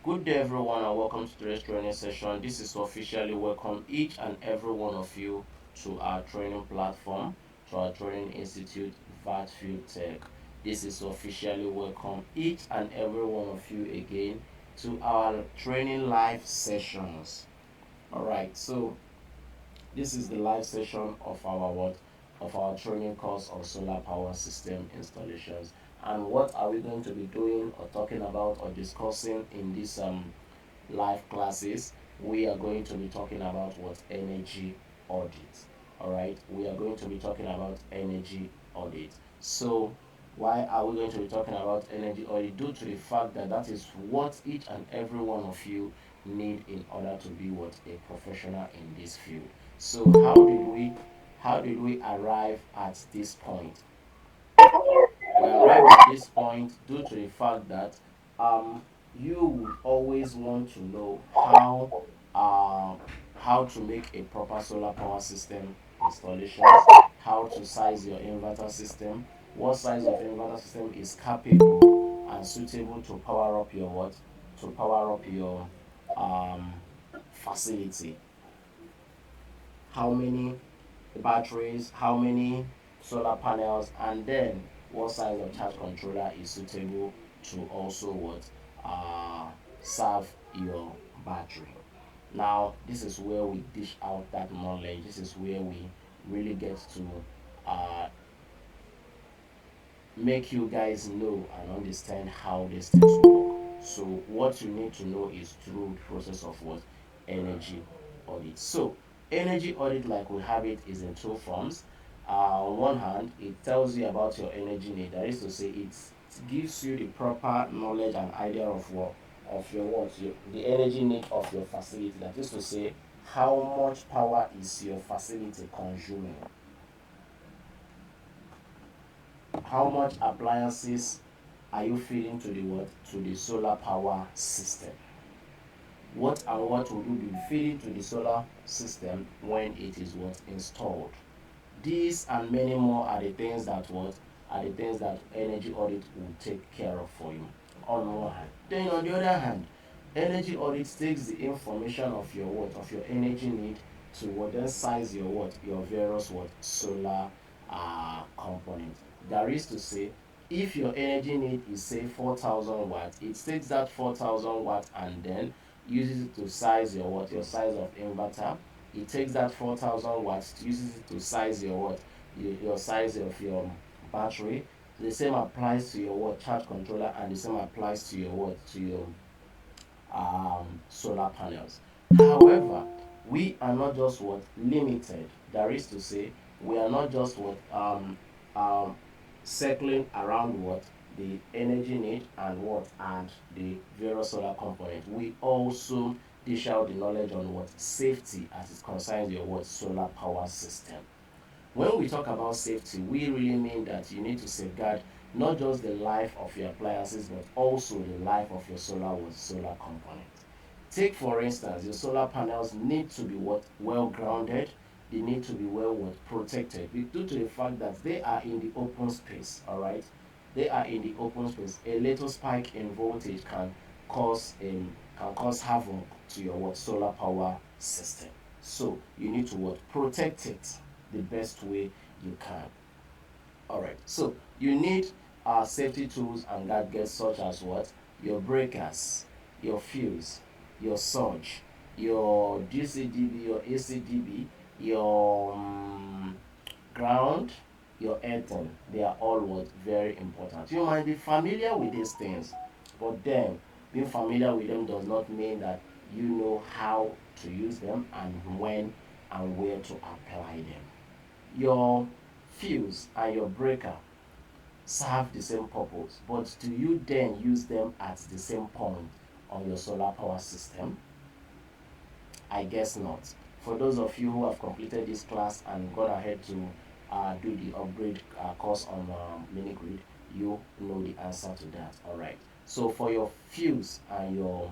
Good day, everyone, and welcome to today's training session. This is to officially welcome each and every one of you to our training platform, to our training institute, Vatfield Tech. This is to officially welcome each and every one of you again to our training live sessions. All right, so this is the live session of our what of our training course on solar power system installations. And what are we going to be doing or talking about or discussing in this live classes? We are going to be talking about what energy audit. All right, we are going to be talking about energy audit. So why are we going to be talking about energy audit? Due to the fact that that is what each and every one of you need in order to be what a professional in this field. So how did we arrive at this point? We arrived at this point due to the fact that um you would always want to know uh, how to make a proper solar power system installations, how to size your inverter system, what size of inverter system is capable and suitable to power up your what to power up your um, facility, how many batteries, how many solar panels, and then what size of charge controller is suitable to also what uh, serve your battery. Now, this is where we dish out that knowledge. This is where we really get to uh, make you guys know and understand how these things work. So, what you need to know is through the process of what energy audit. So, energy audit, like we have it, is in two forms. On one hand, it tells you about your energy need. That is to say, it gives you the proper knowledge and idea of the energy need of your facility. That is to say, how much power is your facility consuming? How much appliances are you feeding to the what to the solar power system? What and what will you be feeding to the solar system when it is what installed? These and many more are the things that what are the things that energy audit will take care of for you on one hand. Then on the other hand, energy audit takes the information of your what of your energy need to what then size your various what solar component. That is to say, if your energy need is say 4,000 watts, it takes that 4,000 watts and then uses it to size your size of inverter. It takes that 4,000 watts, uses it to size your size of your battery. The same applies to your charge controller, and the same applies to your solar panels. However, we are not just what limited. That is to say, we are not just um circling around what the energy need and the various solar component. We also dish out the knowledge on what safety as it concerns your solar power system. When we talk about safety, we really mean that you need to safeguard not just the life of your appliances but also the life of your solar component. Take for instance, your solar panels need to be well grounded. They need to be well protected due to the fact that they are in the open space. All right, they are in the open space. A little spike in voltage can cause havoc to your solar power system. So you need to protect it the best way you can. All right. So you need safety tools and gadgets such as what your breakers, your fuse, your surge, your DCDB, your ACDB, your ground, your earthing. They are all very important. You might be familiar with these things, but then being familiar with them does not mean that you know how to use them and when and where to apply them. Your fuse and your breaker serve the same purpose, but do you then use them at the same point on your solar power system? I guess not. For those of you who have completed this class and gone ahead to do the upgrade course on mini grid, you know the answer to that. All right. So for your fuse and your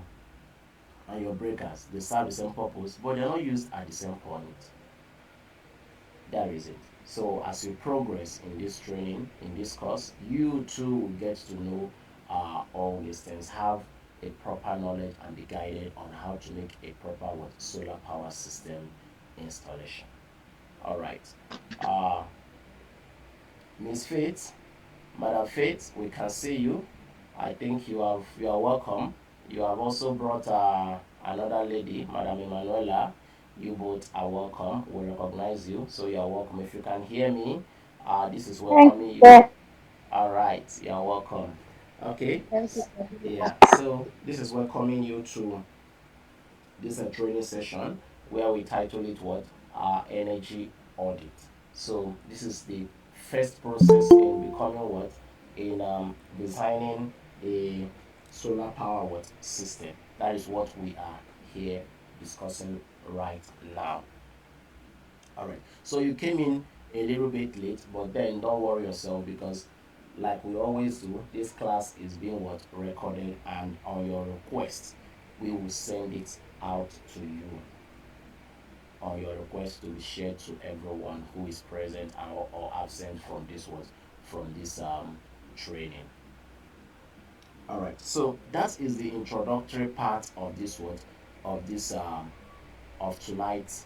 breakers, they serve the same purpose, but they're not used at the same point. That is it. So as you progress in this training, in this course, you too will get to know all these things. Have a proper knowledge and be guided on how to make a proper what solar power system installation. All right. Uh, Miss Faith, Madam Faith, we can see you. I think you are welcome. You have also brought another lady, Madam Emanuela. You both are welcome. We recognize you, so you are welcome. If you can hear me, this is Thank welcoming you, you. sir. All right, you are welcome. Okay. Thank you, sir. Yeah. So this is welcoming you to this training session where we title it what energy audit. So this is the first process in becoming what in designing a solar power what system. That is what we are here discussing right now. All right. So you came in a little bit late, but then don't worry yourself because like we always do, this class is being what recorded, and on your request we will send it out to you on your request to be shared to everyone who is present or absent from this training. All right. So that is the introductory part of this what of this of tonight's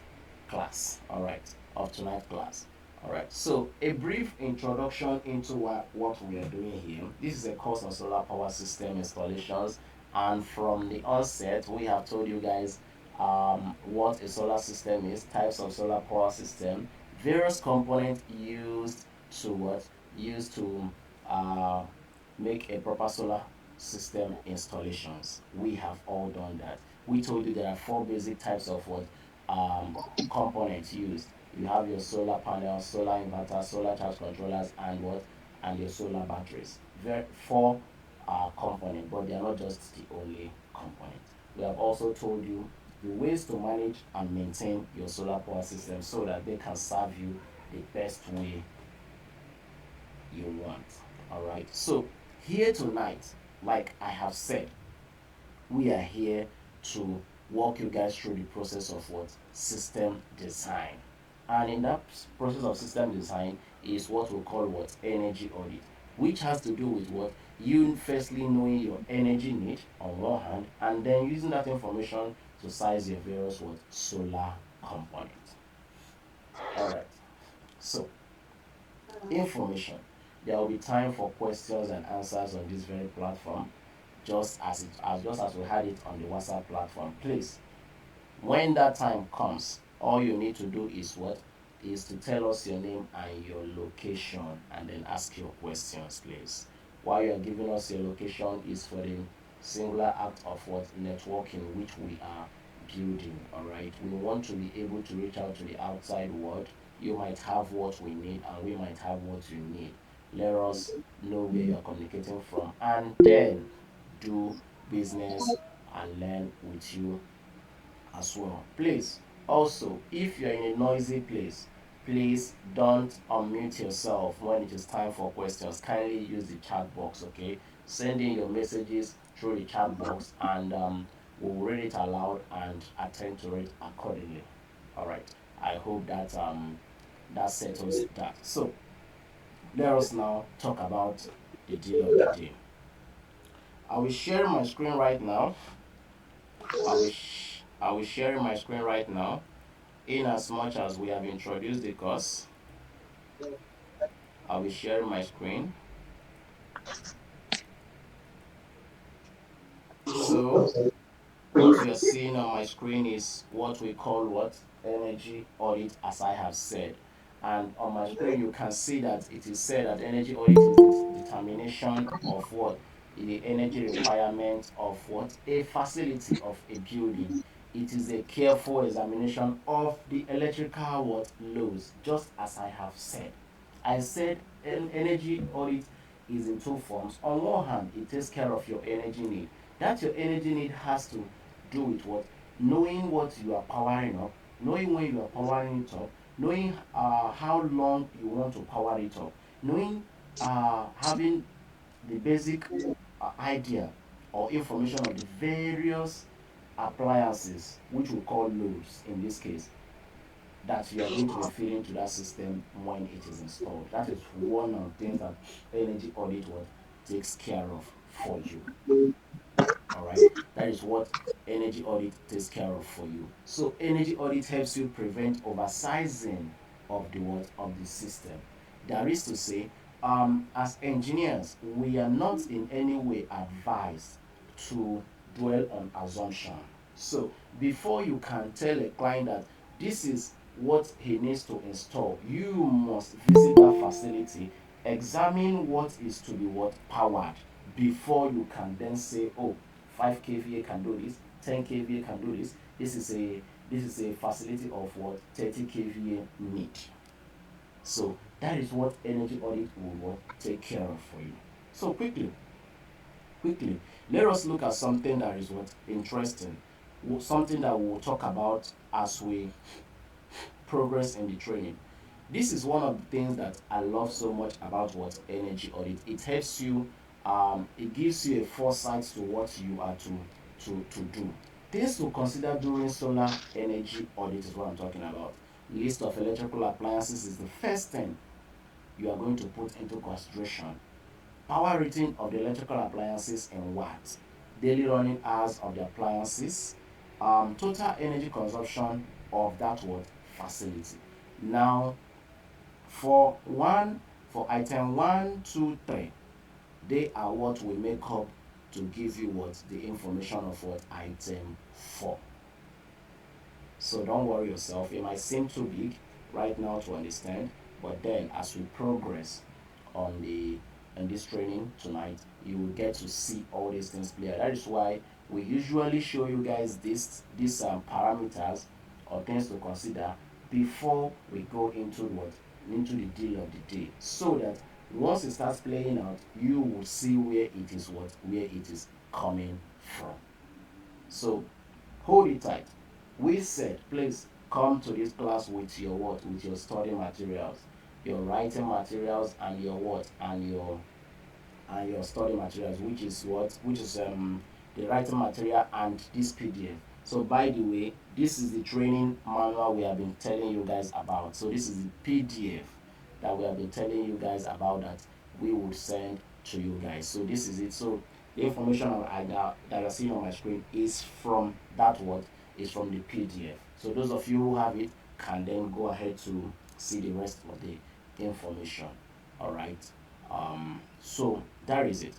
class. All right, of tonight's class. All right. So a brief introduction into what we are doing here. This is a course on solar power system installations, and from the onset, we have told you guys what a solar system is, types of solar power system, various components to what used to uh, make a proper solar system installations. We have all done that. We told you there are four basic types of what um, components used. You have your solar panel, solar inverter, solar charge controllers, and what and your solar batteries. Four components, but they are not just the only component. We have also told you the ways to manage and maintain your solar power system so that they can serve you the best way you want. All right. So here tonight, like I have said, we are here to walk you guys through the process of what system design, and in that process of system design is what we call what energy audit, which has to do with what you firstly knowing your energy need on one hand, and then using that information to size your various what solar components. All right. So information. There will be time for questions and answers on this very platform, just as we had it on the WhatsApp platform. Please, when that time comes, all you need to do is what? Is to tell us your name and your location and then ask your questions, please. While you are giving us your location is for the singular act of what networking which we are building. Alright. We want to be able to reach out to the outside world. You might have what we need and we might have what you need. Let us know where you are communicating from and then do business and learn with you as well. Please, also, if you're in a noisy place, please don't unmute yourself when it is time for questions. Kindly use the chat box, okay? Send in your messages through the chat box and we'll read it aloud and attend to it accordingly. All right. I hope that that settles that. So let us now talk about the deal of the day. I will share my screen right now. I will share my screen right now. In as much as we have introduced the course, I'll be sharing my screen. So what you are seeing on my screen is what we call what energy audit, as I have said. And on my screen you can see that it is said that energy audit is the determination of what the energy requirement of what a facility of a building. It is a careful examination of the electrical what loads, just as I have said. I said an energy audit is in two forms. On one hand, it takes care of your energy need. That your energy need has to do with what? Knowing what you are powering up, knowing when you are powering it up, knowing how long you want to power it up, knowing having the basic idea or information of the various appliances, which we call loads in this case, that you are going to be feeding to that system when it is installed. That is one of the things that energy audit what takes care of for you. All right. That is what energy audit takes care of for you. So energy audit helps you prevent oversizing of the what of the system. That is to say, as engineers, we are not in any way advised to dwell on assumption. So before you can tell a client that this is what he needs to install, you must visit that facility, examine what is to be what powered before you can then say, oh, 5 kVA can do this, 10 kVA can do this. This is a facility of what 30 kVA need. So that is what energy audit will what take care of for you. So quickly, let us look at something that is what interesting, something that we'll talk about as we progress in the training. This is one of the things that I love so much about what energy audit. It helps you, it gives you a foresight to what you are to do. Things to consider during solar energy audit is what I'm talking about. List of electrical appliances is the first thing you are going to put into consideration. Power rating of the electrical appliances in watts, daily running hours of the appliances, total energy consumption of that what facility. Now, for one, for item 1, 2, 3, they are what we make up to give you what the information of what item 4. So don't worry yourself. It might seem too big right now to understand, but then as we progress on the in this training tonight, you will get to see all these things clear. That is why we usually show you guys these parameters or things to consider before we go into the deal of the day, so that once it starts playing out, you will see where it is coming from. So hold it tight. We said, please come to this class with your what? With your study materials, your writing materials, and your what? And your study materials, which is the writing material and this PDF. So by the way, this is the training manual we have been telling you guys about. So this is the PDF that we have been telling you guys about that we would send to you guys. So this is it. So the information that you're seeing on my screen is from that what is from the PDF. So those of you who have it can then go ahead to see the rest of the information. All right. So that is it.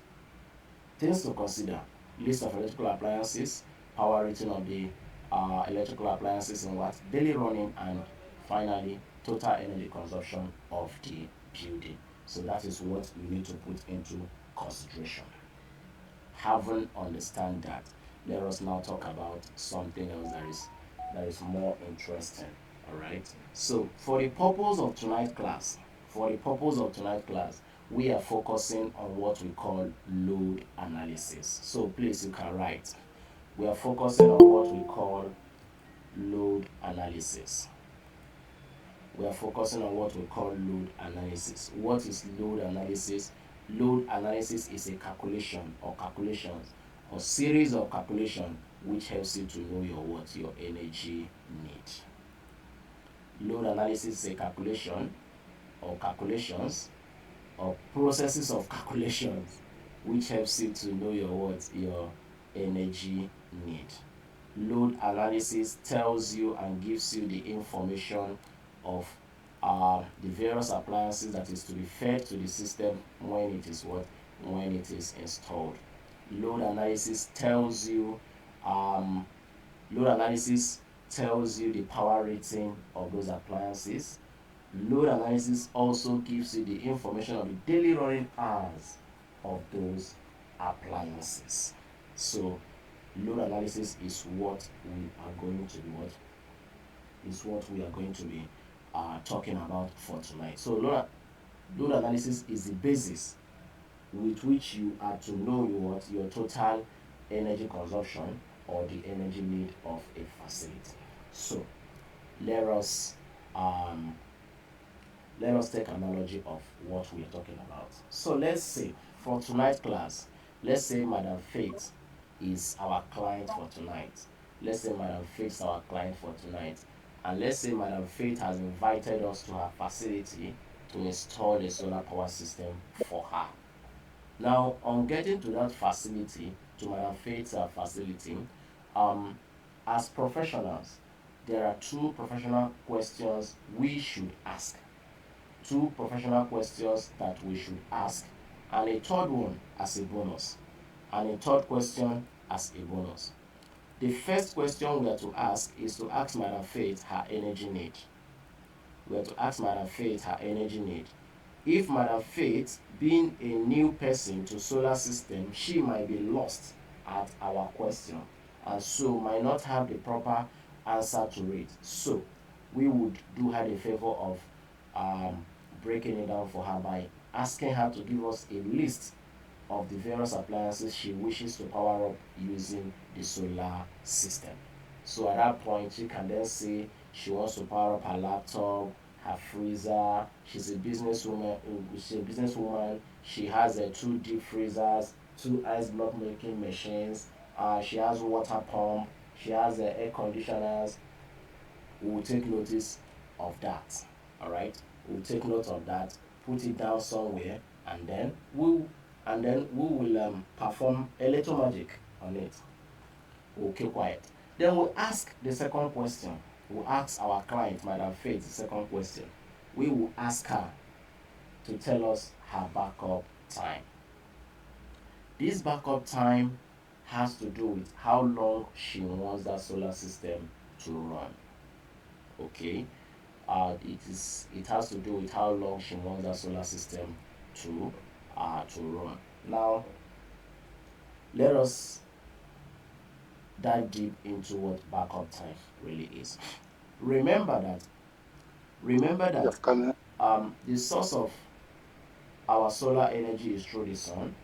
Things to consider: list of electrical appliances, power rating of the electrical appliances in watts, daily running, and finally total energy consumption of the building. So that is what you need to put into consideration. Having understand that, let us now talk about something else that is more interesting. All right. So for the purpose of tonight's class, we are focusing on what we call load analysis. So please, you can write. We are focusing on what we call load analysis. We are focusing on what we call load analysis. What is load analysis? Load analysis is a calculation or calculations or series of calculation which helps you to know your energy need. Load analysis is a calculation or calculations or processes of calculations which helps you to know your energy need. Load analysis tells you and gives you the information of the various appliances that is to be fed to the system when it is installed. Load analysis tells you um, load analysis tells you the power rating of those appliances. Load analysis also gives you the information of the daily running hours of those appliances. So load analysis is what we are going to be talking about for tonight. So load analysis is the basis with which you are to know your total energy consumption or the energy need of a facility. So let us take analogy of what we are talking about. So let's say for tonight's class, let's say Madam Faith is our client for tonight. Let's say Madam Faith is our client for tonight. And let's say Madam Faith has invited us to her facility to install a solar power system for her. Now, on getting to that facility, to Madam Faith's facility, um, as professionals, there are two professional questions we should ask. Two professional questions that we should ask, and a third one as a bonus. And a third question as a bonus. The first question we are to ask is to ask Madam Faith her energy need. We are to ask Madam Faith her energy need. If Madam Faith, being a new person to solar system, she might be lost at our question and so might not have the proper answer to it. So we would do her the favor of um, breaking it down for her by asking her to give us a list of the various appliances she wishes to power up using the solar system. So at that point, she can then say she wants to power up her laptop, her freezer. She's a businesswoman. She's a businesswoman. She has two deep freezers, two ice block making machines. She has water pump. She has air conditioners. We will take notice of that. All right. We'll take note of that. Put it down somewhere, and then we will perform a little magic on it. We'll keep quiet. Then we'll ask the second question. We'll ask our client, Madam Faith, the second question. We will ask her to tell us her backup time. This backup time has to do with how long she wants that solar system to run. Okay, it has to do with how long she wants that solar system to run. Now, let us dive deep into what backup time really is. Remember that remember that the source of our solar energy is through the sun.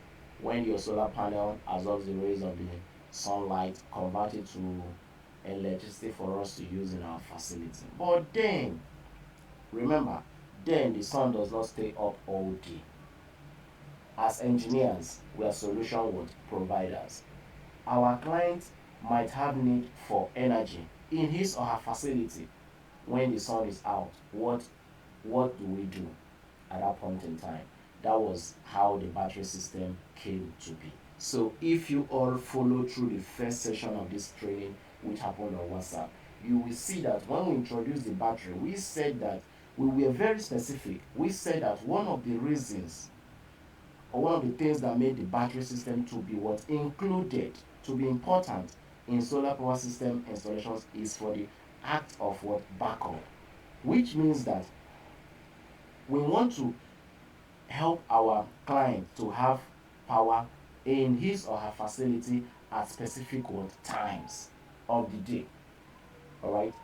When your solar panel absorbs the rays of the sunlight, convert it to electricity for us to use in our facility. But then, remember, then the sun does not stay up all day. As engineers, we are solution providers. Our client might have need for energy in his or her facility when the sun is out. What do we do at that point in time? That was how the battery system came to be. So if you all follow through the first session of this training, which happened on WhatsApp, you will see that when we introduced the battery, we said that we were very specific. We said that one of the reasons or one of the things that made the battery system to be what included, to be important in solar power system installations is for the act of what backup, which means that we want to help our client to have power in his or her facility at specific what times of the day, all right,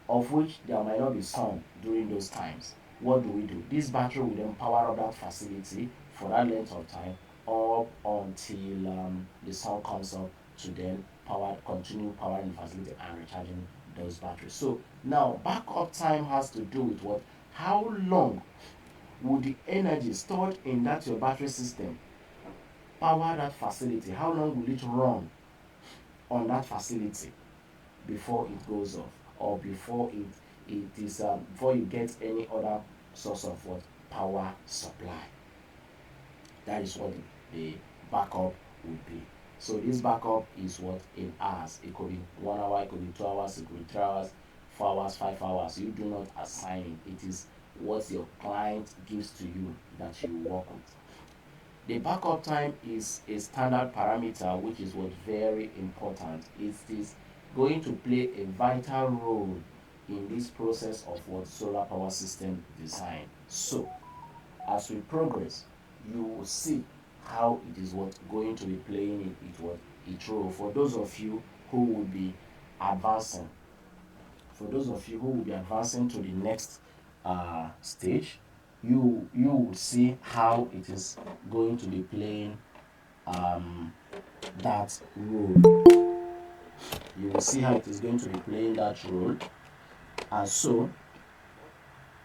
of which there might not be sun during those times. What do? This battery will then power up that facility for that length of time up until the sun comes up to then continue powering the facility and recharging those batteries. So now backup time has to do with what? How long would the energy stored in that your battery system power that facility? How long will it run on that facility before it goes off, or before you get any other source of what power supply? That is what the backup would be. So this backup is what in hours. It could be 1 hour, it could be 2 hours, it could be 3 hours, 4 hours, 5 hours. You do not assign it. It is what your client gives to you that you work with. The backup time is a standard parameter which is what very important. It is going to play a vital role in this process of what solar power system design. So as we progress, you will see how it is what going to be playing its role for those of you who will be advancing. For those of you who will be advancing to the next stage, you will see how it is going to be playing that role. You will see how it is going to be playing that role, and so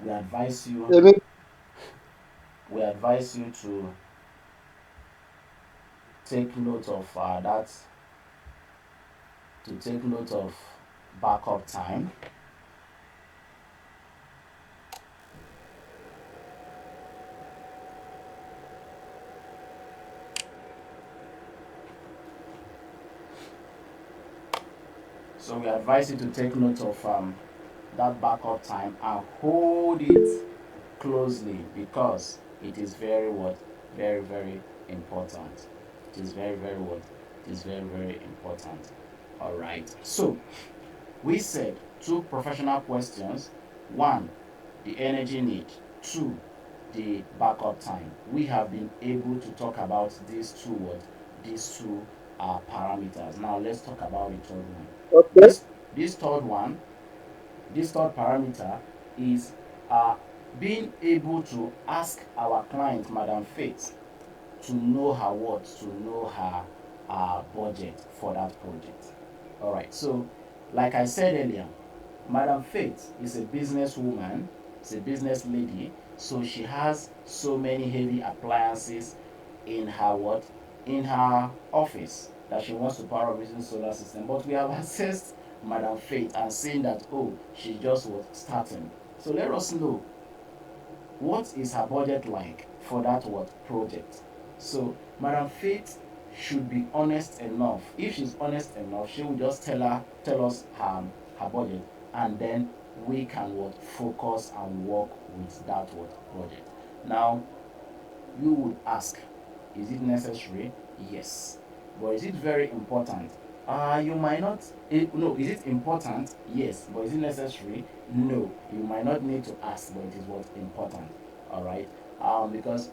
we advise you to take note of that, to take note of backup time. So we advise you to take note of that backup time and hold it closely because it is very what? Very, very important. It is very, very what? It is very, very important. Alright. So we said two professional questions. One, the energy need. Two, the backup time. We have been able to talk about these two what? These two parameters. Now let's talk about the third one. Okay. This this third one, this third parameter is uh, being able to ask our client, Madam Faith, to know her what? To know her budget for that project. All right. So, like I said earlier, Madam Faith is a businesswoman, is a business lady, so she has so many heavy appliances in her what? In her office that she wants to power up using solar system. But we have assessed Madam Faith and seen that oh, she just was starting. So let us know what is her budget like for that what project. So Madam Faith should be honest enough. If she's honest enough, she will just tell us her budget, and then we can what focus and work with that what project. Now you would ask, is it necessary? Yes. But is it very important? You might not. No, is it important? Yes. But is it necessary? No. You might not need to ask, but it is what important. All right. Because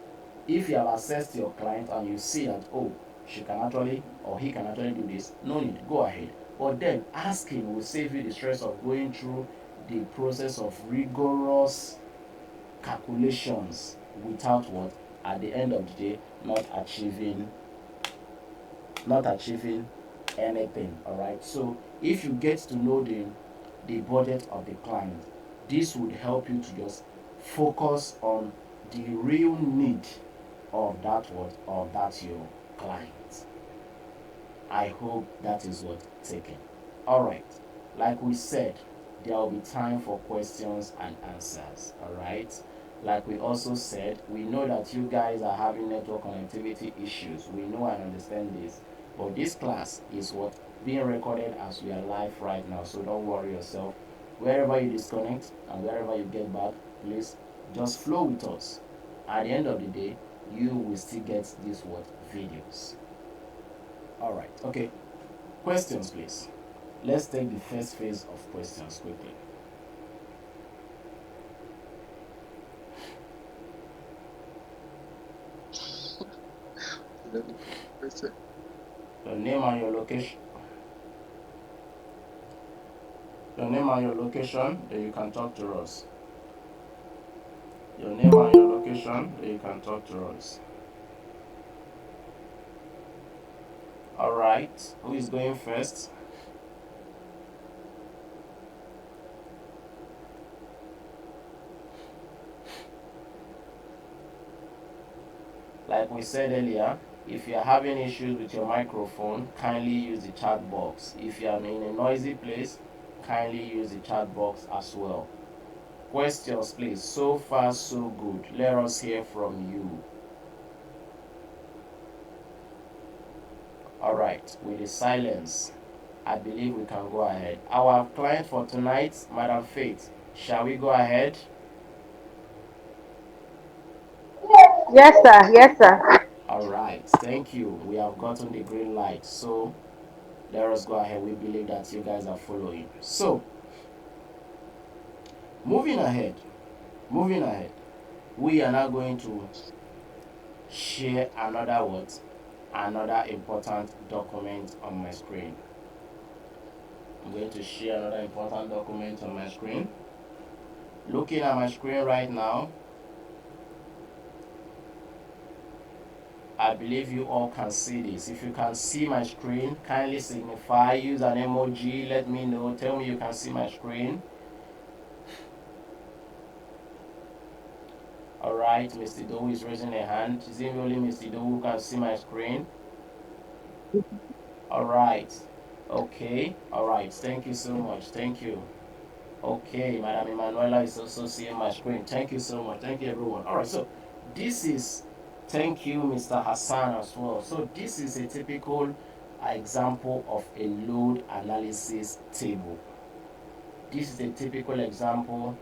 if you have assessed your client and you see that oh, she can actually or he can actually do this, no need. Go ahead. But then asking will save you the stress of going through the process of rigorous calculations without what at the end of the day not achieving anything. All right. So if you get to know the budget of the client, this would help you to just focus on the real need of that what of that your client. I hope that is what taken. All right. Like we said, there will be time for questions and answers. All right. Like we also said, we know that you guys are having network connectivity issues. We know and understand this. But this class is what being recorded as we are live right now. So don't worry yourself. Wherever you disconnect and wherever you get back, please just flow with us. At the end of the day, you will still get these what videos. All right. Okay. Questions, please. Let's take the first phase of questions quickly. Your name and your location. Your name and your location, then you can talk to us. Your name and your location, then you can talk to us. All right. Who is going first? Like we said earlier, if you are having issues with your microphone, kindly use the chat box. If you are in a noisy place, kindly use the chat box as well. Questions, please. So far, so good. Let us hear from you. All right. With the silence, I believe we can go ahead. Our client for tonight, Madam Faith. Shall we go ahead? Yes, sir. Yes, sir. All right. Thank you. We have gotten the green light. So let us go ahead. We believe that you guys are following. So moving ahead, moving ahead, we are now going to share another what? Another important document on my screen. I'm going to share another important document on my screen. Looking at my screen right now, I believe you all can see this. If you can see my screen, kindly signify, use an emoji, let me know, tell me you can see my screen. Alright, Mr. Doe is raising a hand. Is it only Mr. Doe who can see my screen? Alright. Okay. Alright. Thank you so much. Thank you. Okay, Madam Emanuela is also seeing my screen. Thank you so much. Thank you, everyone. Alright, so this is, thank you, Mr. Hassan, as well. So this is a typical an example of a load analysis table. This is a typical example.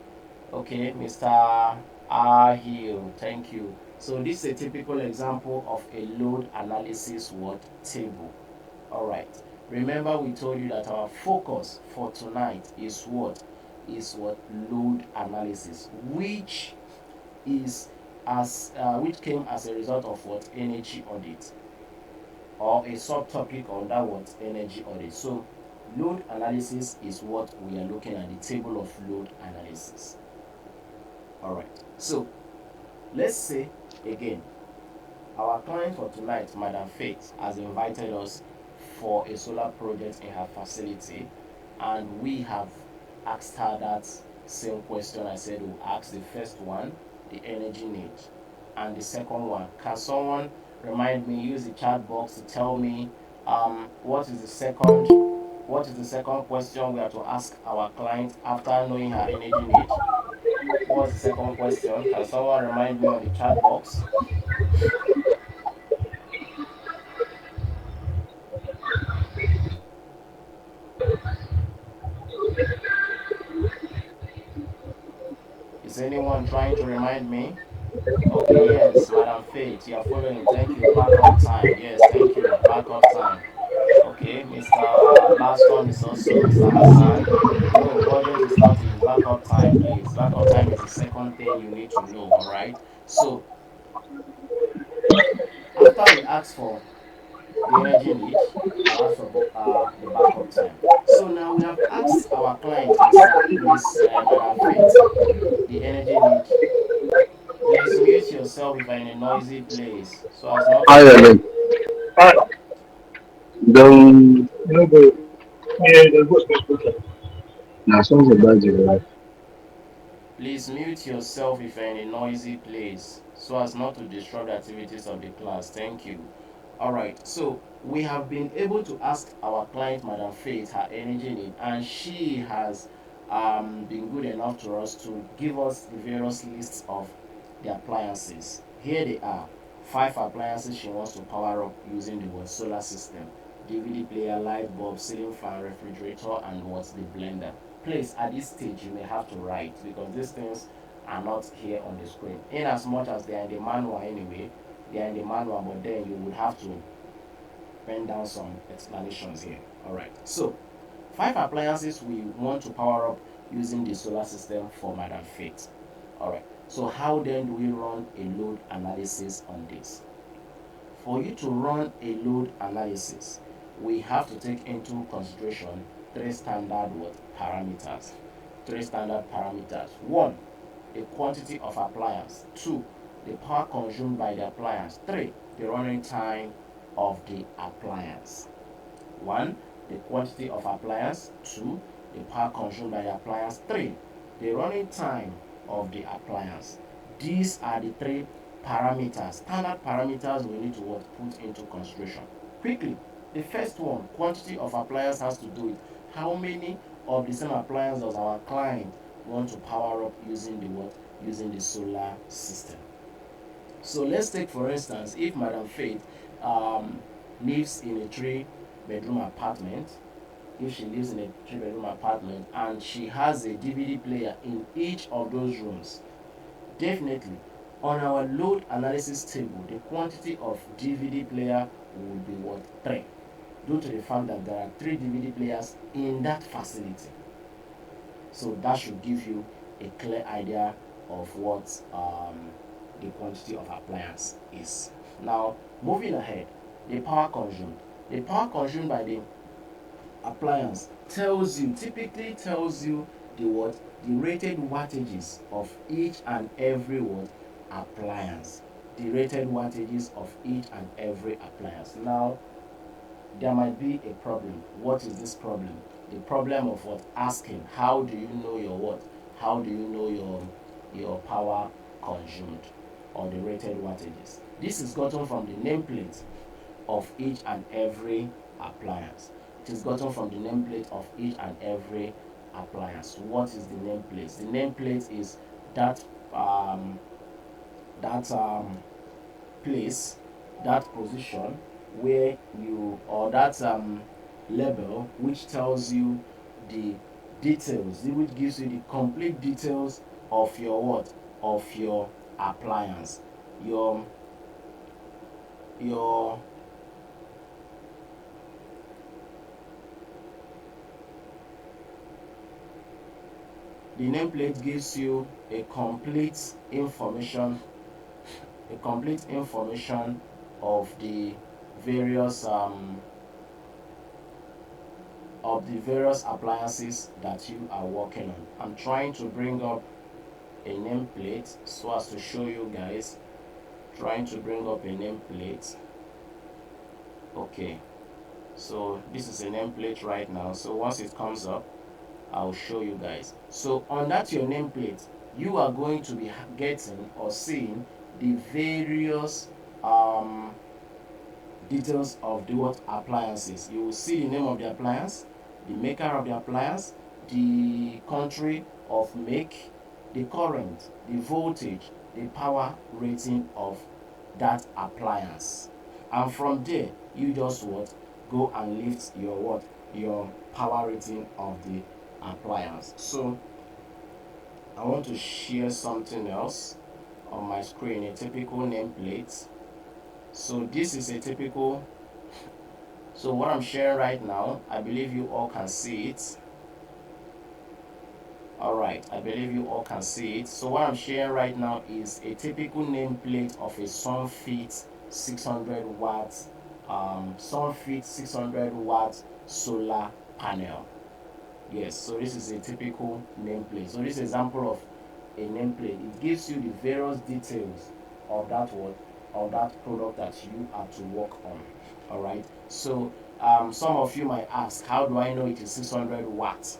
Okay, Mr. Ahil, thank you. So this is a typical example of a load analysis what table. All right. Remember we told you that our focus for tonight is what? Is what? Load analysis, is which came as a result of what? Energy audit, or a subtopic on that what? Energy audit. So load analysis is what we are looking at, the table of load analysis. All right. So let's say again, our client for tonight, Madam Faith, has invited us for a solar project in her facility, and we have asked her that same question. I said we'll ask the first one, the energy need, and the second one. Can someone remind me, use the chat box to tell me what is the second question we have to ask our client after knowing her energy need? What's the second question? Can someone remind me on the chat box? Is anyone trying to remind me? Okay, yes, Madam Faith, you are following. Thank you. Backup time. Yes, thank you. Backup time. Okay, Mr. Last one is also Mr. Hassan. No, budget is not it. Backup time, please. Backup time is the second thing you need to know. All right. So after we ask for the energy need, we ask for the backup time. So now we have asked our client, Madam Faith, the energy need. Please mute yourself if you're in a noisy place so as not to Ireland. disturb. Don't no go. Yeah, the go. Now, songs about you, right? Please mute yourself if you're in a noisy place so as not to disrupt the activities of the class. Thank you. All right. So we have been able to ask our client, Madam Faith, her energy need, and she has been good enough to us to give us the various lists of the appliances. Here they are. 5 appliances she wants to power up using the word solar system: DVD player, light bulb, ceiling fan, refrigerator, and what's the blender. Please, at this stage, you may have to write because these things are not here on the screen. In as much as they are in the manual anyway, they are in the manual, but then you would have to pen down some explanations here. All right. So 5 appliances we want to power up using the solar system for Madam Faith. All right. So how then do we run a load analysis on this? For you to run a load analysis, we have to take into consideration three standard what parameters. Three standard parameters. One, the quantity of appliance. Two, the power consumed by the appliance. Three, the running time of the appliance. One, the quantity of appliance. Two, the power consumed by the appliance. Three, the running time of the appliance. These are the three parameters, standard parameters we need to put into consideration. Quickly, the first one, quantity of appliance, has to do with how many of the same appliance does our client want to power up using the what? Using the solar system. So let's take for instance, if Madam Faith um, lives in a three-bedroom apartment, if she lives in a three-bedroom apartment and she has a DVD player in each of those rooms, definitely on our load analysis table, the quantity of DVD player will be what? 3, due to the fact that there are 3 DVD players in that facility. So that should give you a clear idea of what the quantity of appliance is. Now, moving ahead, the power consumed. The power consumed by the appliance typically tells you the what? The rated wattages of each and every what? Appliance. The rated wattages of each and every appliance. Now, there might be a problem. What is this problem? The problem of what? Asking, how do you know your what? How do you know your power consumed or the rated wattages? This is gotten from the nameplate of each and every appliance. It is gotten from the nameplate of each and every appliance. What is the nameplate? The nameplate is that that place, that position where you, or that label which tells you the details, which gives you the complete details of your what, of your appliance, your your the nameplate gives you a complete information of the various appliances that you are working on. I'm trying to bring up a nameplate so as to show you guys. Trying to bring up a nameplate. Okay, so this is a nameplate right now. So once it comes up, I'll show you guys. So on that your nameplate, you are going to be getting or seeing the various details of the what appliances. You will see the name of the appliance, the maker of the appliance, the country of make, the current, the voltage, the power rating of that appliance. And from there, you just what, go and lift your what, your power rating of the appliance. So I want to share something else on my screen, a typical nameplate. So this is a typical, so what I'm sharing right now, I believe you all can see it. Alright, I believe you all can see it. So what I'm sharing right now is a typical nameplate of a Sunfit 600 watts Sunfit 600 watt solar panel. Yes, so this is a typical nameplate. So this example of a nameplate, it gives you the various details of that what, of that product that you are to work on. All right. So some of you might ask, how do I know it is 600 watts,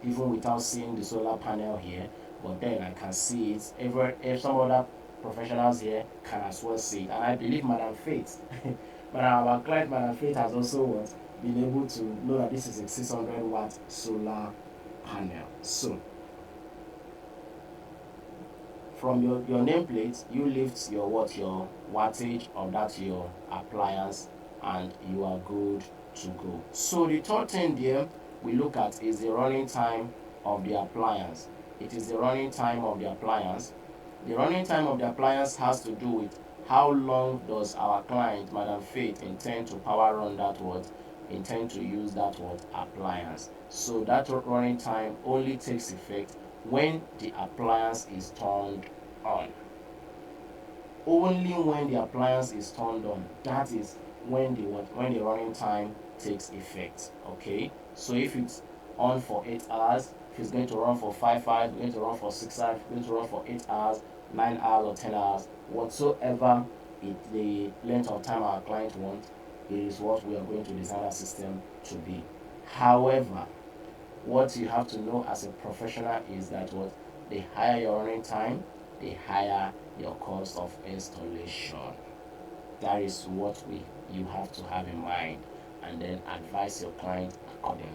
even without seeing the solar panel here? But then I can see it. If some other professionals here can as well see it, and I believe Madam Faith, our client Madam Faith has also what, been able to know that this is a 600 watt solar panel. So from your nameplate, you lift your what, your wattage of that your appliance, and you are good to go. So the third thing there we look at is the running time of the appliance. It is the running time of the appliance. The running time of the appliance has to do with how long does our client Madam Faith intend to power run that what, intend to use that what appliance. So that running time only takes effect when the appliance is turned on. Only when the appliance is turned on, that is when the what, when the running time takes effect. Okay, so if it's on for 8 hours, if it's going to run for 5 hours, going to run for 6 hours, going to run for 8 hours, 9 hours, or 10 hours, whatsoever the length of time our client wants, it is what we are going to design our system to be. However, what you have to know as a professional is that what, the higher your running time, the higher your cost of installation. That is what you have to have in mind, and then advise your client accordingly.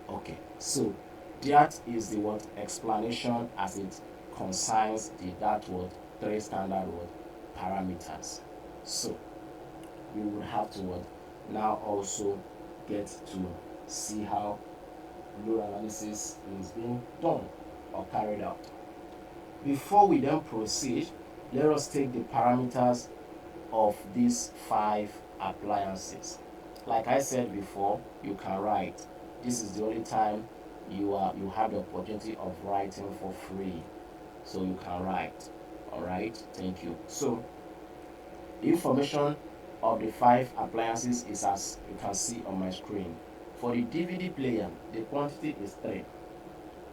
Okay, so that is the what explanation as it concerns the that what three standard what parameters. So we would have to what, now also get to see how load analysis is being done or carried out. Before we then proceed, let us take the parameters of these 5 appliances. Like I said before, you can write. This is the only time you have the opportunity of writing for free. So you can write. Alright, thank you. So the information of the 5 appliances is as you can see on my screen. For the DVD player, the quantity is 3.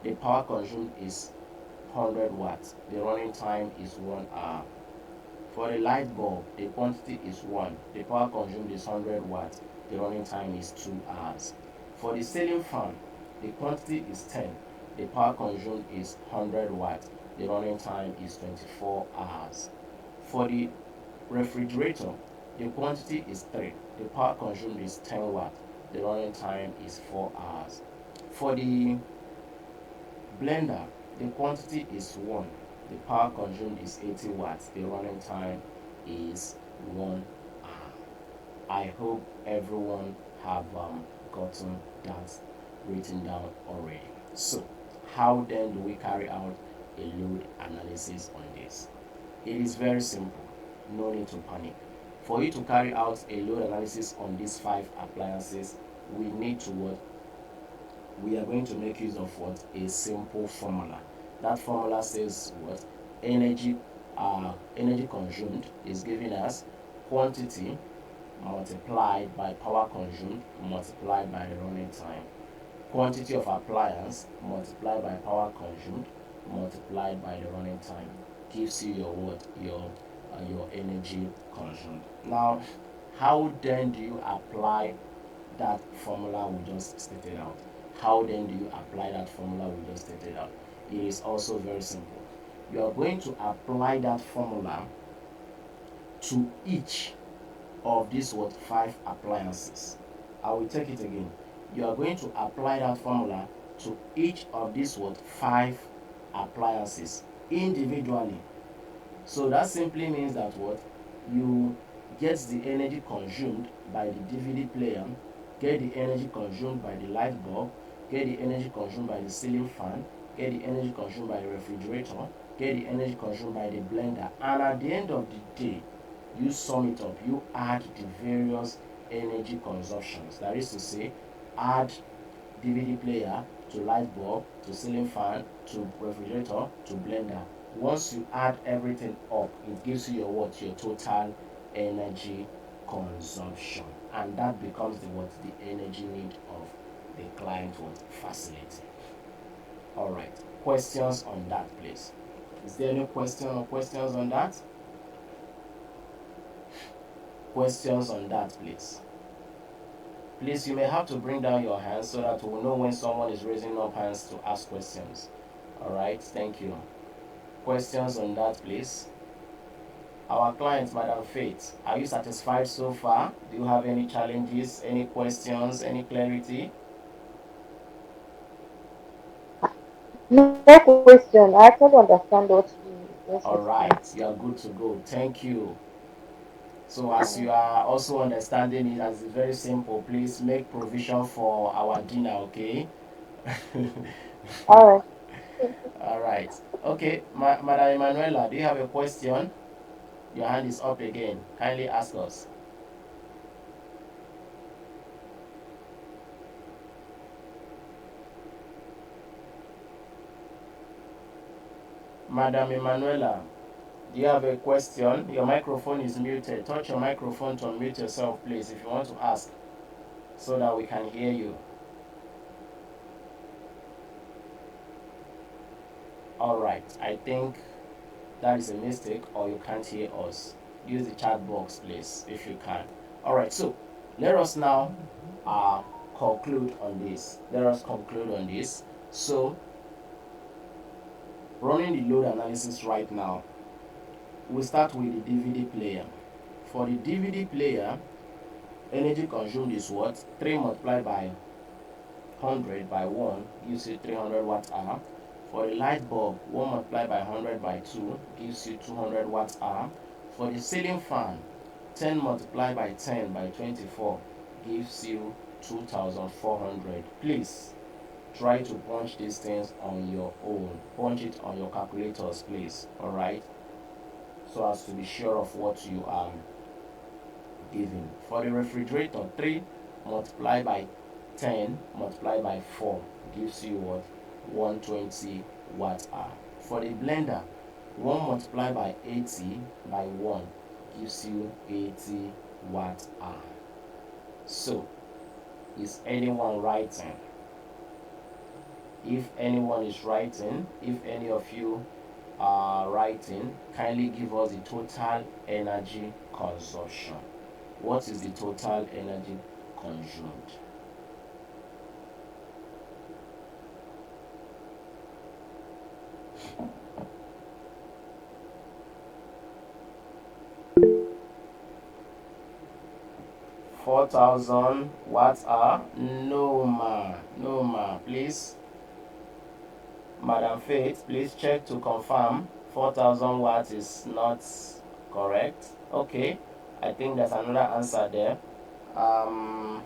The power consumed is 100 watts. The running time is 1 hour. For the light bulb, the quantity is 1. The power consumed is 100 watts. The running time is 2 hours. For the ceiling fan, the quantity is 10. The power consumed is 100 watts. The running time is 24 hours. For the refrigerator, the quantity is 3. The power consumed is 10 watts. The running time is 4 hours. For the blender, the quantity is 1. The power consumed is 80 watts. The running time is 1 hour. I hope everyone have gotten that written down already. So, how then do we carry out a load analysis on this? It is very simple. No need to panic. For you to carry out a load analysis on these five appliances, we need to what? We are going to make use of what? A simple formula. That formula says what? Energy energy consumed is giving us quantity multiplied by power consumed multiplied by the running time. Quantity of appliance multiplied by power consumed multiplied by the running time gives you your what? Your energy consumed. Now, how then do you apply that formula we just stated out? How then do you apply that formula we just stated out? It is also very simple. You are going to apply that formula to each of these what? Five appliances. I will take it again. You are going to apply that formula to each of these what? Five appliances individually. So that simply means that what? You get the energy consumed by the DVD player, get the energy consumed by the light bulb, get the energy consumed by the ceiling fan, get the energy consumed by the refrigerator, get the energy consumed by the blender, and at the end of the day, you sum it up, you add the various energy consumptions. That is to say, add DVD player to light bulb to ceiling fan to refrigerator to blender. Once you add everything up, it gives you your what? Your total energy consumption. And that becomes the what? The energy need of the client what? Facility. Alright. Questions on that, please? Is there any question or questions on that? Questions on that, please? Please, you may have to bring down your hands so that we'll know when someone is raising up hands to ask questions. Alright, thank you. Questions on that, please? Our client, Madam Faith, are you satisfied so far? Do you have any challenges, any questions, any clarity? No question. I actually understand what you just explained. Alright, you are good to go. Thank you. So, as you are also understanding it as it's very simple, please make provision for our dinner, okay? All right. Alright. Okay, Madam Emanuela, do you have a question? Your hand is up again. Kindly ask us. Madam Emanuela, do you have a question? Your microphone is muted. Touch your microphone to unmute yourself, please, if you want to ask, so that we can hear you. Alright, I think that is a mistake, or you can't hear us. Use the chat box, please, if you can. Alright, so let us now uh, conclude on this. Let us conclude on this. So, running the load analysis right now, we start with the DVD player. For the DVD player, energy consumed is what? 3 multiplied by 100 by 1 gives you 300 watt hour. For the light bulb, 1 multiplied by 100 by 2 gives you 200 watt hour. For the ceiling fan, 10 multiplied by 10 by 24 gives you 2400. Please try to punch these things on your own. Punch it on your calculators, please. Alright? So as to be sure of what you are given. For the refrigerator, 3 multiplied by 10 multiplied by 4 gives you what? 120 watt hour. For the blender, 1 multiplied by 80 by 1 gives you 80 watt hour. So, is anyone writing? If anyone is writing, if any of you are writing, kindly give us the total energy consumption. What is the total energy consumed? Four thousand watts hour? No ma, no ma. Please, Madam Faith, please check to confirm 4,000 watts is not correct. Okay, I think there's another answer there. Um,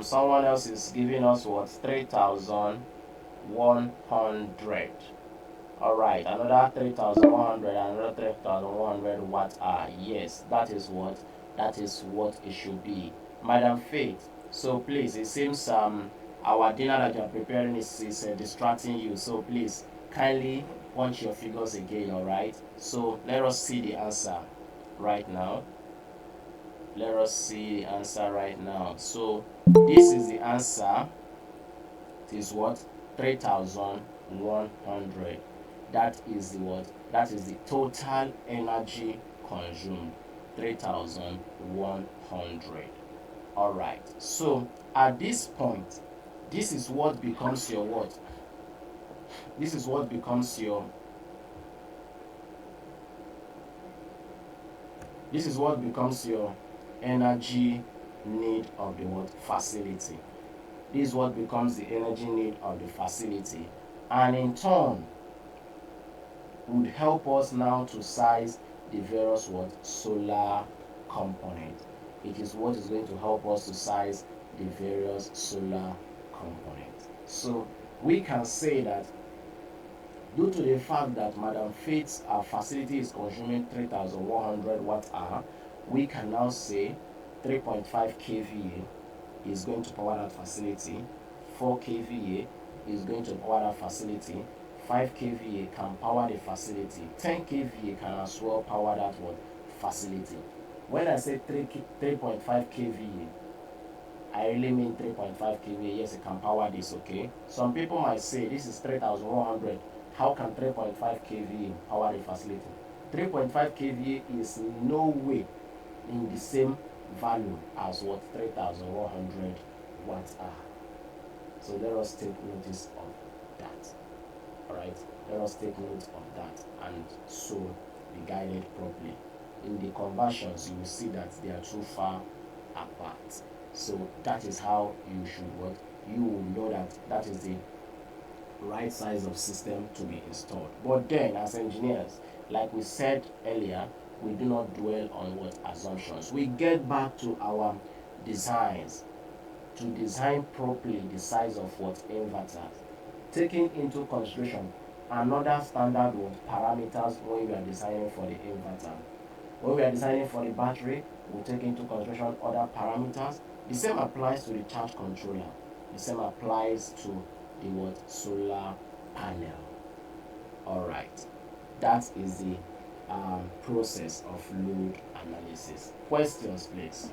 Someone else is giving us what 3,100. All right, another 3,100, another 3,100 watt hour. Yes, that is what it should be, Madam Faith. So please, it seems our dinner that you are preparing is distracting you. So please, kindly punch your figures again. All right. So let us see the answer right now. Let us see the answer right now. So this is the answer. It is what 3,100. That is the what? That is the total energy consumed. 3,100. All right. So at this point, this is what becomes your what? This is what becomes your this is what becomes your energy need of the what facility. This is what becomes the energy need of the facility, and in turn would help us now to size the various what solar components. It is what is going to help us to size the various solar components. So we can say that due to the fact that Madam Faith's facility is consuming 3,100 watt hour, we can now say 3.5 kVA is going to power that facility, 4 kVA is going to power that facility, 5 kVA can power the facility, 10 kVA can as well power that one facility. When I say 3.5 kVA, I really mean 3.5 kVA. Yes, it can power this, okay? Some people might say this is 3,100. How can 3.5 kVA power the facility? 3.5 kVA is no way in the same value as what 3,100 watts are. So let us take notice of that. Alright, let us take note of that and so be guided properly. In the conversions, you will see that they are too far apart. So that is how you should work. You will know that that is the right size of system to be installed. But then, as engineers, like we said earlier, we do not dwell on what assumptions. We get back to our designs to design properly the size of what inverters, taking into consideration another standard of parameters when we are designing for the inverter. When we are designing for the battery, we take into consideration other parameters. The same applies to the charge controller. The same applies to the what solar panel. All right, that is the process of load analysis. Questions, please.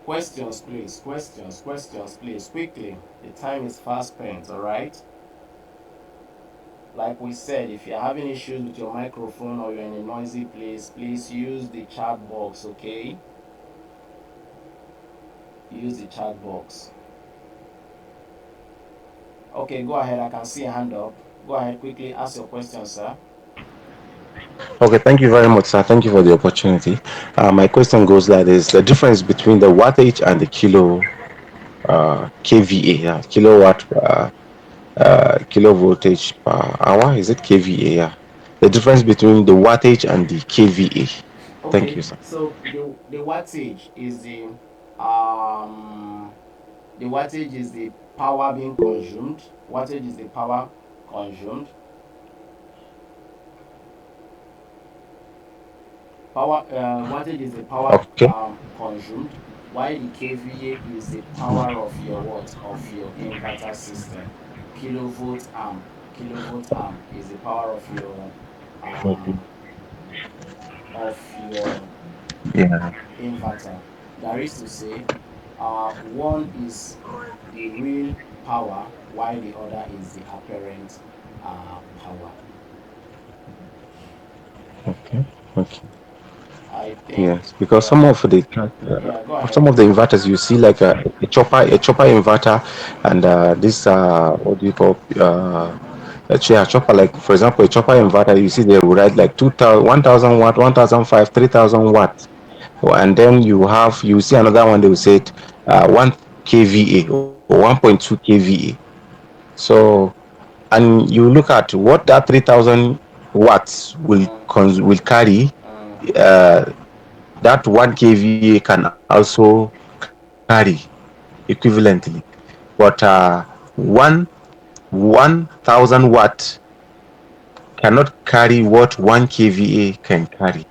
Questions, please. Questions, please. Quickly. The time is fast spent, all right? Like we said, if you're having issues with your microphone or you're in a noisy place, please use the chat box, okay? Use the chat box. Okay, go ahead. I can see a hand up. Go ahead, quickly ask your question, sir. Okay, thank you very much, sir. Thank you for the opportunity. My question goes like this: the difference between the wattage and the kVA, kilowatt kilo voltage per hour. Is it kVA? Yeah. The difference between the wattage and the kVA. Thank Okay, you, sir. so um the wattage is the power being consumed. Wattage is the power consumed. Wattage is the power Okay. consumed, while the kVA is the power of your what of your inverter system. Kilovolt amp, kilovolt amp is the power Okay. um of your Yeah. inverter. That is to say, one is the real power, while the other is the apparent power. Okay. Okay. I think Yes, because yeah. Go some ahead. of the inverters you see like a chopper inverter, and this what do you call Actually, a chopper, like for example, a chopper inverter, you see they will write like 2000, 1000 watt, 1005, 3000 watt. And then you see another one, they will say it, 1 kVA or 1.2 kVA. So, and you look at what that 3000 watts Mm, will carry. mm. uh, that 1 kVA can also carry equivalently, but 1000 watt cannot carry what 1 kVA can carry.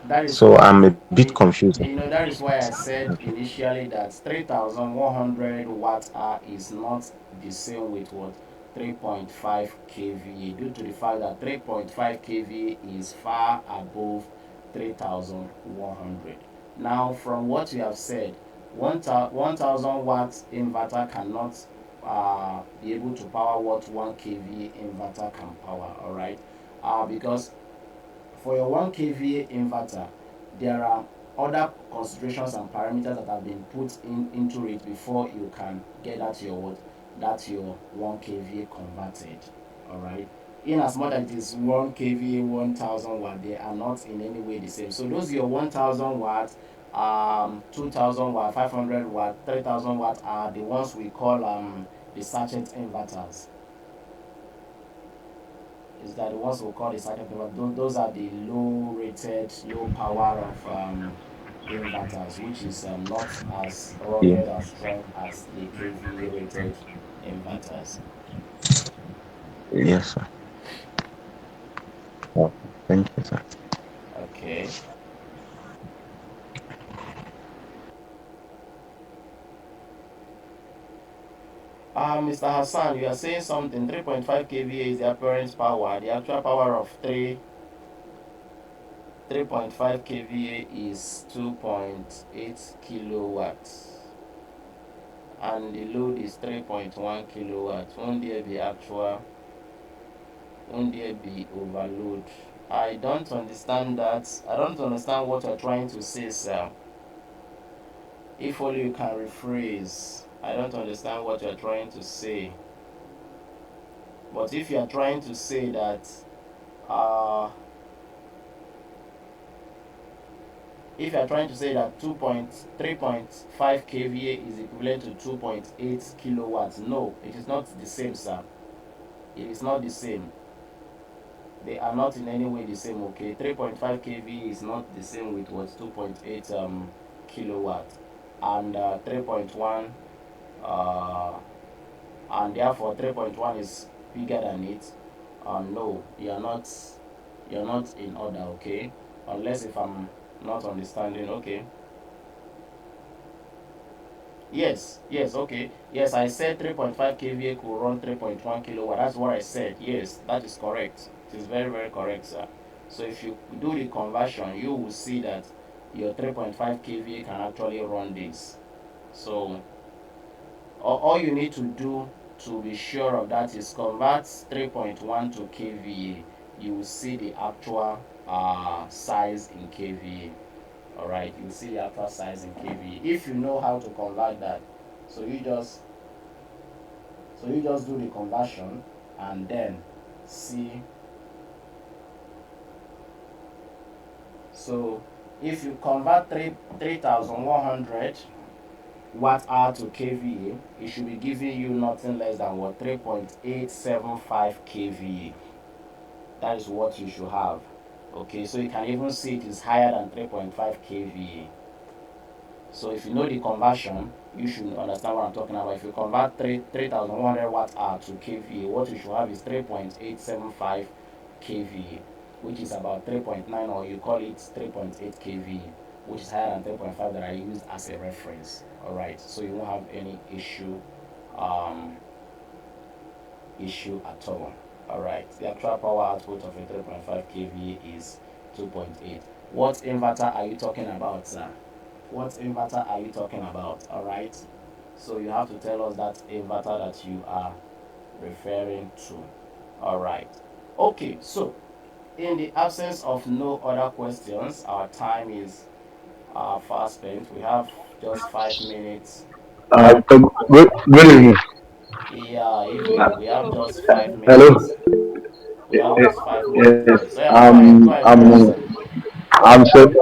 That is So why, I'm a bit confused. that is why I said Okay. initially that 3100 watt hour is not the same with what 3.5 kVA, due to the fact that 3.5 kVA is far above 3100. Now, from what you have said, 1000 watt inverter cannot be able to power what 1 kVA inverter can power, all right? Because for your 1 kVA inverter, there are other considerations and parameters that have been put into it before you can get that your what, that your 1 kVA converted. All right. In as much as it is 1 kVA 1000 watt, they are not in any way the same. So those your 1000 watt, 2000 watt, 500 watt, 3000 watt are the ones we call the sachet inverters. Is that the ones we call the circuit inverter? Those are the low rated, low power of inverters, which is not as Yeah. rugged, as strong as the kVA rated inverters. Yes, sir. Okay. Thank you, sir. Okay. Mr. Hassan, you are saying something. 3.5 kVA is the apparent power. The actual power of 3.5 kVA is 2.8 kilowatts, and the load is 3.1 kilowatts. Won't there be overload? I don't understand that. I don't understand what you're trying to say, sir. If only you can rephrase. I don't understand what you're trying to say. But if you're trying to say that, uh, if you're trying to say that 3.5 kVA is equivalent to 2.8 kilowatts, no, it is not the same, sir. It is not the same. They are not in any way the same. Okay, 3.5 kV is not the same with what 2.8 kilowatt, and 3.1, uh, and therefore 3.1 is bigger than it. No, you're not in order. Okay, unless if I'm not understanding. Okay. Yes, yes, okay. Yes, I said 3.5 kVA could run 3.1 kilowatt. That's what I said. Yes, that is correct. It is very, very correct, sir. So if you do the conversion, you will see that your 3.5 kVA can actually run this. So all you need to do to be sure of that is convert 3.1 to kVA. You will see the actual size in kVA. All right, you see the actual size in kVA if you know how to convert that. So you just do the conversion and then see. So if you convert 3100 watt hour to kVA, it should be giving you nothing less than what 3.875 kVA. That is what you should have. Okay, so you can even see it is higher than 3.5 kVA. So if you know the conversion, you should understand what I'm talking about. If you convert 3100 watt hour to kVA, what you should have is 3.875 kVA, which is about 3.9, or you call it 3.8 kVA, which is higher than 3.5 that I used as a reference. All right, so you won't have any um, issue at all. All right, the actual power output of a 3.5 kVA is 2.8. What inverter are you talking about, sir? What inverter are you talking about? All right, so you have to tell us that inverter that you are referring to. All right, okay, so in the absence of no other questions, our time is fast spent. We have just 5 minutes. Good evening. Yeah, evening. We have just five Hello. minutes. We have just five Yes. minutes left. So yeah, go ahead. Go ahead with your question. I'm Sef-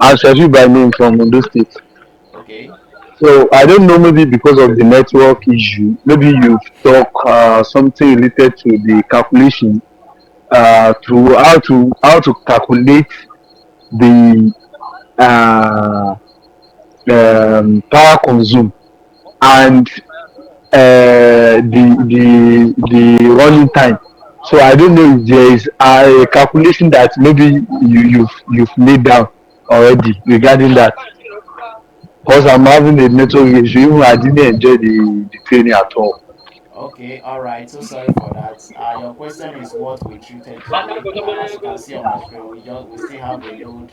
I'm Sefi by name from Ondo State. Okay. So I don't know, maybe because of the network issue, maybe you've talked something related to the calculation to how to calculate the uh, power consumed and the running time. So I don't know if there is a calculation that maybe you've laid down already regarding that. Because I'm having a network issue. Even I didn't enjoy the training at all. Okay, all right. So sorry for that. Your question is what we treated today. As you can see on my screen, we still have a load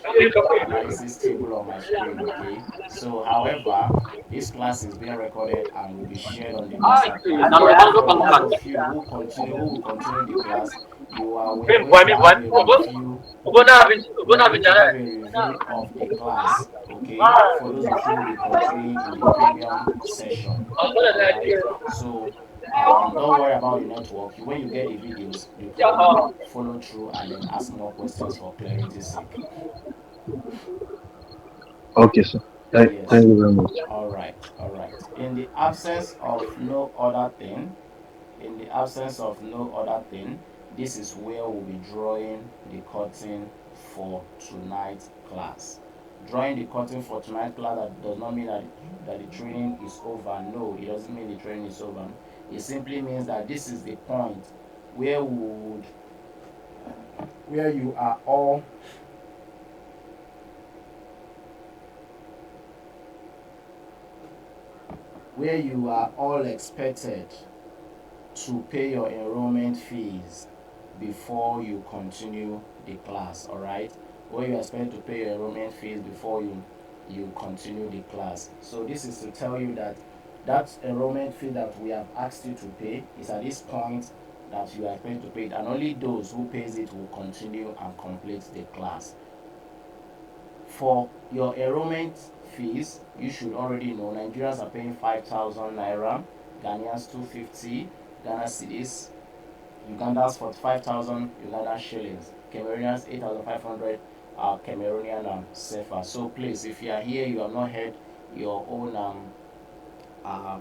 analysis table on my screen. Okay. So, however, this class is being recorded and will be shared on the WhatsApp platform. For those of you who will continue the class, we are going to have a review. We are going to have a review of the class. Okay, for those of you who will be continuing in the premium session. All right. So don't worry about the network. When you get the videos, you can follow through and then ask more questions for clarity's sake. Okay, sir. Thank Yes. you very much. All right. All right. In the absence of no other thing, this is where we'll be drawing the curtain for tonight's class. Drawing the curtain for tonight's class that does not mean that the training is over. No, it doesn't mean the training is over. It simply means that this is the point where we would where you are all where you are all expected to pay your enrollment fees before you continue the class. All right, where you expect to pay your enrollment fees before you continue the class. So this is to tell you that that enrollment fee that we have asked you to pay is at this point that you are expected to pay it, and only those who pays it will continue and complete the class. For your enrollment fees, you should already know Nigerians are paying 5,000 naira, Ghanaians 250, Ghana cedis, Ugandans 45,000 Ugandan shillings, Cameroonians 8,500 Cameroonian CFA. So please, if you are here, you have not had your own uh,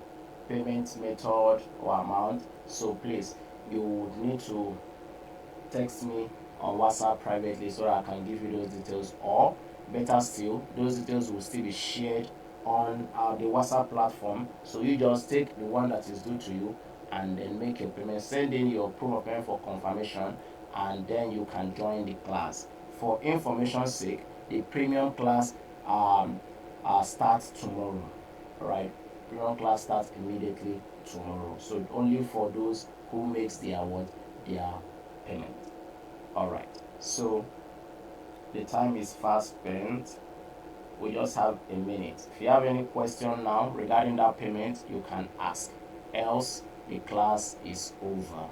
payment method or amount, so please, you would need to text me on WhatsApp privately so that I can give you those details. Or better still, those details will still be shared on the WhatsApp platform. So you just take the one that is due to you and then make your payment. Send in your proof of payment for confirmation, and then you can join the class. For information's sake, the premium class starts tomorrow. All right, premium class starts immediately tomorrow. So only for those who makes their payment. All right. So the time is fast spent. We just have a minute. If you have any question now regarding that payment, you can ask. Else, the class is over.